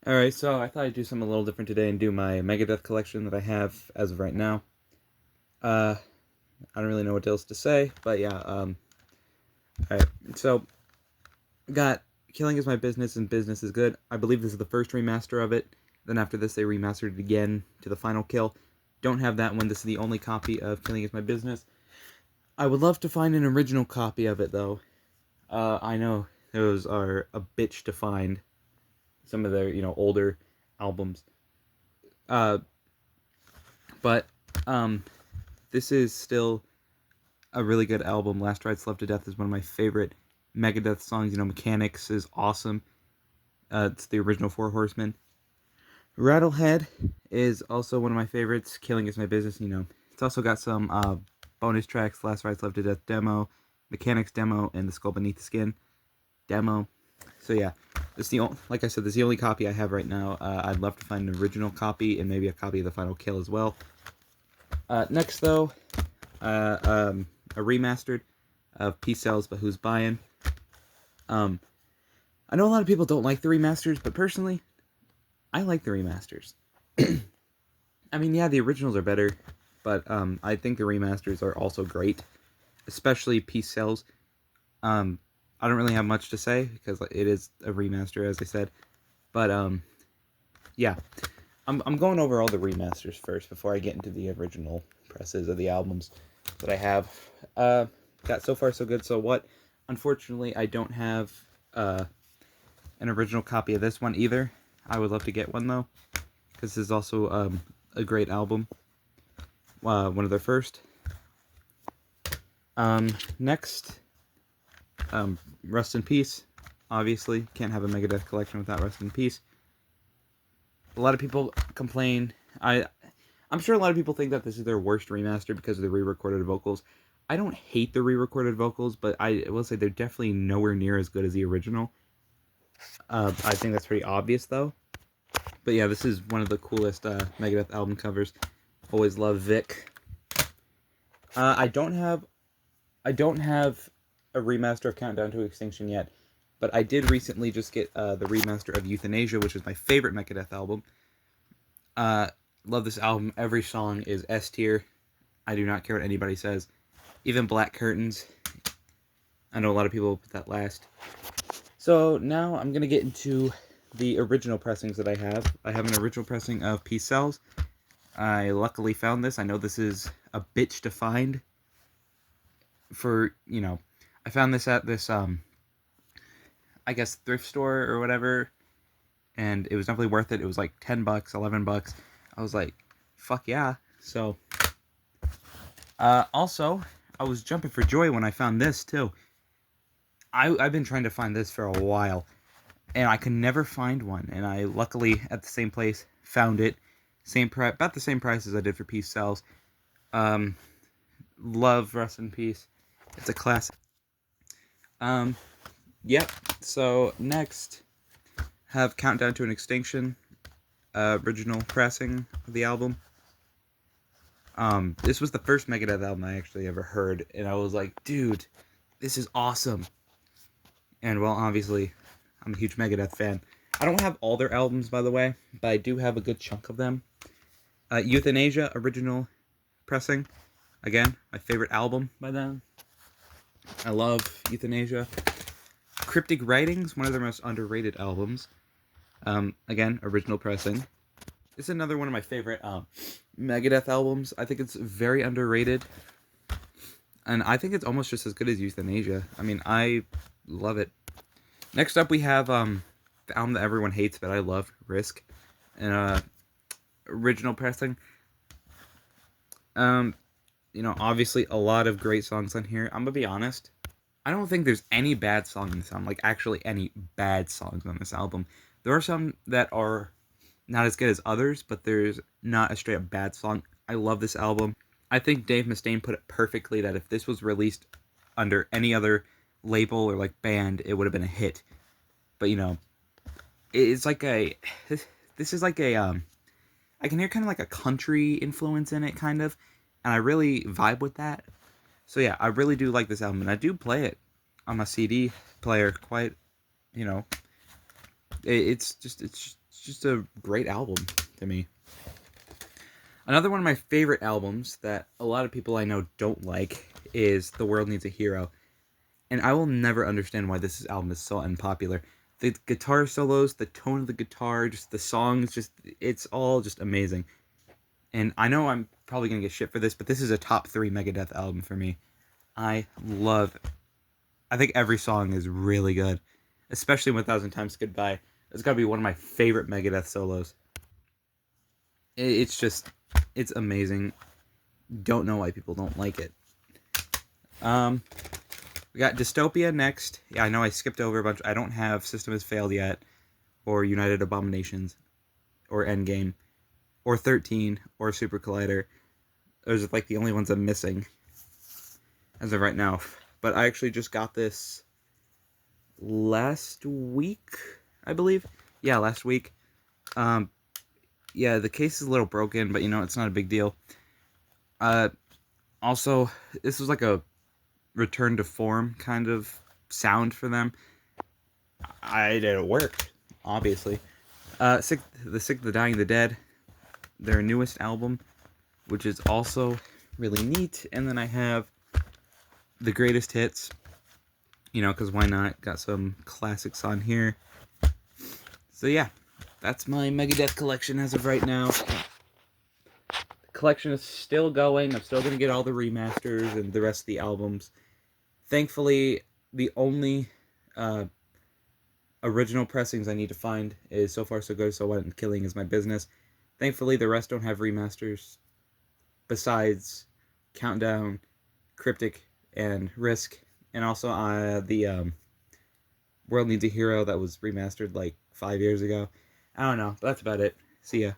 Alright, so I thought I'd do something a little different today and do my Megadeth collection that I have as of right now. Uh, I don't really know what else to say, but yeah, alright. So, got Killing Is My Business and Business Is Good. I believe this is the first remaster of it. Then after this, they remastered it again to the final kill. Don't have that one. This is the only copy of Killing Is My Business. I would love to find an original copy of it, though. I know those are a bitch to find. Some of their, older albums. Uh, but this is still a really good album. Last Rites Love to Death is one of my favorite Megadeth songs. Mechanics is awesome. It's the original Four Horsemen. Rattlehead is also one of my favorites. Killing Is My Business. It's also got some bonus tracks. Last Rites Love to Death demo, Mechanics demo, and The Skull Beneath the Skin demo. So yeah, like I said, this is the only copy I have right now. I'd love to find an original copy and maybe a copy of the final kill as well. Next though, a remastered of Peace Sells, but Who's Buying? I know a lot of people don't like the remasters, but personally, I like the remasters. I mean, yeah, the originals are better, but I think the remasters are also great, especially Peace Sells. I don't really have much to say because it is a remaster, as I said, but yeah, I'm going over all the remasters first before I get into the original presses of the albums that I have. Got So Far So Good So What. Unfortunately, I don't have an original copy of this one either. I would love to get one though, because this is also a great album. One of their first. Next, Rust in Peace. Obviously, can't have a Megadeth collection without Rust in Peace. A lot of people complain. I'm sure a lot of people think that this is their worst remaster because of the re-recorded vocals. I don't hate the re-recorded vocals, but I will say they're definitely nowhere near as good as the original. I think that's pretty obvious, though. But yeah, this is one of the coolest Megadeth album covers. Always love Vic. I don't have a remaster of Countdown to Extinction yet, but I did recently just get the remaster of Euthanasia, which is my favorite Megadeth album. Love this album. Every song is S tier. I do not care what anybody says. Even Black Curtains. I know a lot of people put that last. So now I'm going to get into the original pressings that I have. I have an original pressing of Peace Sells. I luckily found this. I know this is a bitch to find. I found this at this, I guess, thrift store or whatever. And it was definitely worth it. It was like 10 bucks, 11 bucks. I was like, fuck yeah. So, also, I was jumping for joy when I found this, too. I've been trying to find this for a while, and I could never find one, and I luckily, at the same place, found it. About the same price as I did for Peace Sells. Love Rest in Peace. It's a classic. Yep, so next, have Countdown to an Extinction, original pressing of the album. This was the first Megadeth album I actually ever heard, and I was like, dude, this is awesome. And, well, obviously, I'm a huge Megadeth fan. I don't have all their albums, by the way, but I do have a good chunk of them. Euthanasia, original pressing. Again, my favorite album by them. I love Euthanasia. Cryptic Writings, one of their most underrated albums. Again, original pressing. This is another one of my favorite Megadeth albums. I think it's very underrated. And I think it's almost just as good as Euthanasia. I mean, I love it. Next up, we have the album that everyone hates, but I love, Risk. And original pressing. Obviously a lot of great songs on here. I'm gonna be honest. I don't think there's any bad song in this album. Like, actually any bad songs on this album. There are some that are not as good as others, but there's not a straight up bad song. I love this album. I think Dave Mustaine put it perfectly that if this was released under any other label or like band, it would have been a hit. But it's like this is like I can hear kind of like a country influence in it, kind of, and I really vibe with that. So yeah, I really do like this album, and I do play it on my CD player quite, it's just a great album to me. Another one of my favorite albums that a lot of people I know don't like is The World Needs a Hero. And I will never understand why this album is so unpopular. The guitar solos, the tone of the guitar, just the songs, it's all just amazing. And I know I'm probably going to get shit for this, but this is a top 3 Megadeth album for me. I think every song is really good. Especially 1000 Times Goodbye. It's got to be one of my favorite Megadeth solos. It's amazing. Don't know why people don't like it. We got Dystopia next. Yeah, I know I skipped over a bunch. I don't have System Has Failed yet, or United Abominations, or Endgame, or 13, or Super Collider. Those are like the only ones I'm missing as of right now. But I actually just got this last week, I believe. Yeah, last week. Yeah, the case is a little broken, but it's not a big deal. Also, this was like a return to form kind of sound for them. It worked, obviously. The Sick, the Dying, the Dead, their newest album, which is also really neat. And then I have the Greatest Hits, because why not? Got some classics on here. So yeah, that's my Megadeth collection as of right now. The collection is still going. I'm still going to get all the remasters and the rest of the albums. Thankfully, the only original pressings I need to find is So Far So Good, So What, and Killing Is My Business. Thankfully, the rest don't have remasters besides Countdown, Cryptic, and Risk. And also the World Needs a Hero that was remastered like 5 years ago. I don't know. That's about it. See ya.